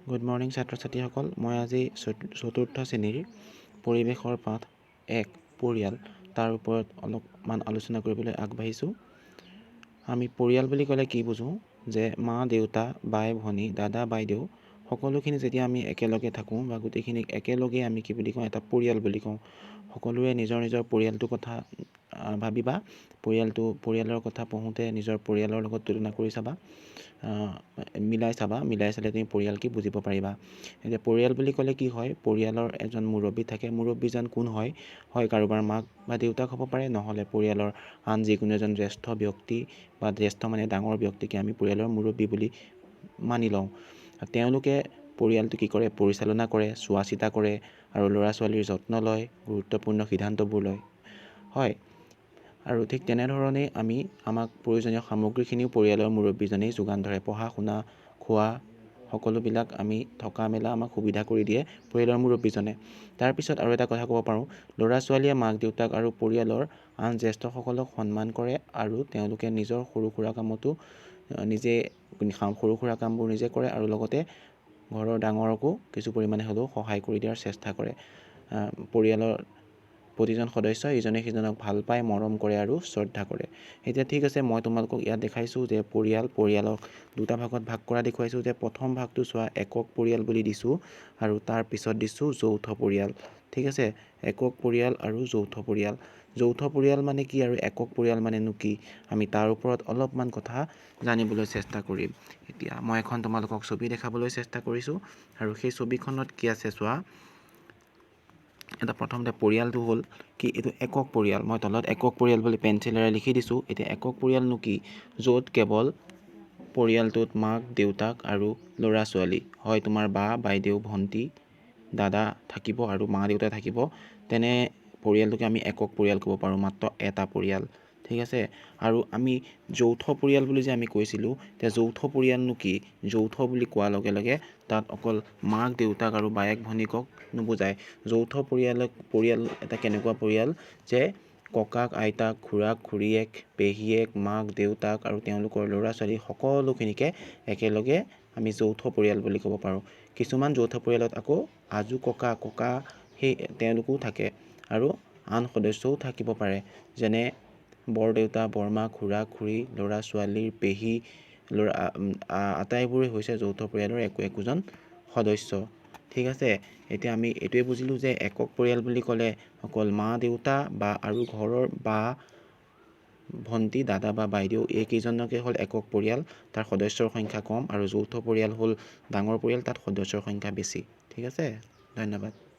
Good morning ছাত্ৰ ছাত্ৰীসকল। মই আজি চতুৰ্থ শ্ৰেণীৰ পৰিৱেশৰ পাঠ 1 পৰিয়াল তাৰ ওপৰত অলপমান আলোচনা কৰিবলৈ আগবাঢ়িছোঁ। আমি পৰিয়াল বুলি ক'লে কি বুজোঁ যে মা দেউতা বাই ভনী দাদা বাইদেউ সকলোখিনি যেতিয়া আমি একেলগে থাকোঁ বা গোটেইখিনিক একেলগে আমি কি বুলি কওঁ, এটা পৰিয়াল বুলি কওঁ। সকলোৱে নিজৰ নিজৰ পৰিয়ালটোৰ কথা ভাবিবা। পৰিয়ালৰ কথা পঢ়োঁতে নিজৰ পৰিয়ালৰ লগত তুলনা কৰি চাবা, মিলাই চালে তুমি পৰিয়াল কি বুজিব পাৰিবা। এতিয়া পৰিয়াল বুলি ক'লে কি হয়, পৰিয়ালৰ এজন মুৰব্বী থাকে। মুৰব্বীজন কোন হয় কাৰোবাৰ মাক বা দেউতাক হ'ব পাৰে, নহ'লে পৰিয়ালৰ আন যিকোনো এজন জ্যেষ্ঠ ব্যক্তি বা জ্যেষ্ঠ মানে ডাঙৰ ব্যক্তিকে আমি পৰিয়ালৰ মুৰব্বী বুলি মানি লওঁ। তেওঁলোকে পৰিয়ালটো কি কৰে, পৰিচালনা কৰে, চোৱা চিতা কৰে আৰু ল'ৰা ছোৱালীৰ যত্ন লয়, গুৰুত্বপূৰ্ণ সিদ্ধান্তবোৰ লয়। হয়, আৰু ঠিক তেনেধৰণেই আমাক প্ৰয়োজনীয় সামগ্ৰীখিনিও পৰিয়ালৰ মুৰব্বীজনেই যোগান ধৰে। পঢ়া শুনা, খোৱা সকলোবিলাক আমি থকা মেলা আমাক সুবিধা কৰি দিয়ে পৰিয়ালৰ মুৰব্বীজনে। তাৰপিছত আৰু এটা কথা ক'ব পাৰোঁ, ল'ৰা ছোৱালীয়ে মাক দেউতাক আৰু পৰিয়ালৰ আন জ্যেষ্ঠসকলক সন্মান কৰে আৰু তেওঁলোকে নিজৰ সৰু সুৰা কামতো সৰু সুৰা কামবোৰ নিজে কৰে আৰু লগতে ঘৰৰ ডাঙৰকো কিছু পৰিমাণে হ'লেও সহায় কৰি দিয়াৰ চেষ্টা কৰে। পৰিয়ালৰ প্ৰতিজন সদস্যই ইজনে সিজনক ভাল পায়, মৰম কৰে আৰু শ্ৰদ্ধা কৰে। এতিয়া ঠিক আছে, মই তোমালোকক ইয়াত দেখাইছোঁ যে পৰিয়ালক দুটা ভাগত ভাগ কৰা দেখুৱাইছোঁ। যে প্ৰথম ভাগটো চোৱা, একক পৰিয়াল বুলি দিছোঁ আৰু তাৰ পিছত দিছোঁ যৌথ পৰিয়াল। ঠিক আছে, একক পৰিয়াল আৰু যৌথ পৰিয়াল। যৌথ পৰিয়াল মানে কি আৰু একক পৰিয়াল মানেনো কি, আমি তাৰ ওপৰত অলপমান কথা জানিবলৈ চেষ্টা কৰিম। এতিয়া মই এখন তোমালোকক ছবি দেখাবলৈ চেষ্টা কৰিছোঁ আৰু সেই ছবিখনত কি আছে চোৱা। এটা প্ৰথমতে পৰিয়ালটো হ'ল কি, এইটো একক পৰিয়াল। মই তলত একক পৰিয়াল বুলি পেঞ্চিলেৰে লিখি দিছোঁ। এতিয়া একক পৰিয়ালনো কি, য'ত কেৱল পৰিয়ালটোত মাক দেউতাক আৰু ল'ৰা ছোৱালী, হয় তোমাৰ বা বাইদেউ ভণ্টি দাদা থাকিব আৰু মা দেউতা থাকিব, তেনে পৰিয়ালটোকে আমি একক পৰিয়াল ক'ব পাৰোঁ, মাত্ৰ এটা পৰিয়াল। ঠিক আছে, আৰু আমি যৌথ পৰিয়াল বুলি যে আমি কৈছিলোঁ, এতিয়া যৌথ পৰিয়ালনো কি, যৌথ বুলি কোৱাৰ লগে লগে তাত অকল মাক দেউতাক আৰু বায়েক ভনীকক নুবুজায়। যৌথ পৰিয়াল এটা কেনেকুৱা পৰিয়াল, যে ককাক আইতাক, খুৰাক খুৰীয়েক, পেহীয়েক, মাক দেউতাক আৰু তেওঁলোকৰ ল'ৰা ছোৱালী সকলোখিনিকে একেলগে আমি যৌথ পৰিয়াল বুলি ক'ব পাৰোঁ। কিছুমান যৌথ পৰিয়ালত আকৌ আজো ককা তেওঁলোকো থাকে আৰু আন সদস্যও থাকিব পাৰে, যেনে বৰদেউতা বৰমা, খুৰা খুৰী, ল'ৰা ছোৱালীৰ পেহী আটাইবোৰে হৈছে যৌথ পৰিয়ালৰ একোজন সদস্য। ঠিক আছে, এতিয়া আমি এইটোৱে বুজিলোঁ যে একক পৰিয়াল বুলি ক'লে অকল মা দেউতা বা আৰু ঘৰৰ বা ভণ্টি দাদা বা বাইদেউ এইকেইজনকে হ'ল একক পৰিয়াল, তাৰ সদস্যৰ সংখ্যা কম, আৰু যৌথ পৰিয়াল হ'ল ডাঙৰ পৰিয়াল, তাত সদস্যৰ সংখ্যা বেছি। ঠিক আছে, ধন্যবাদ।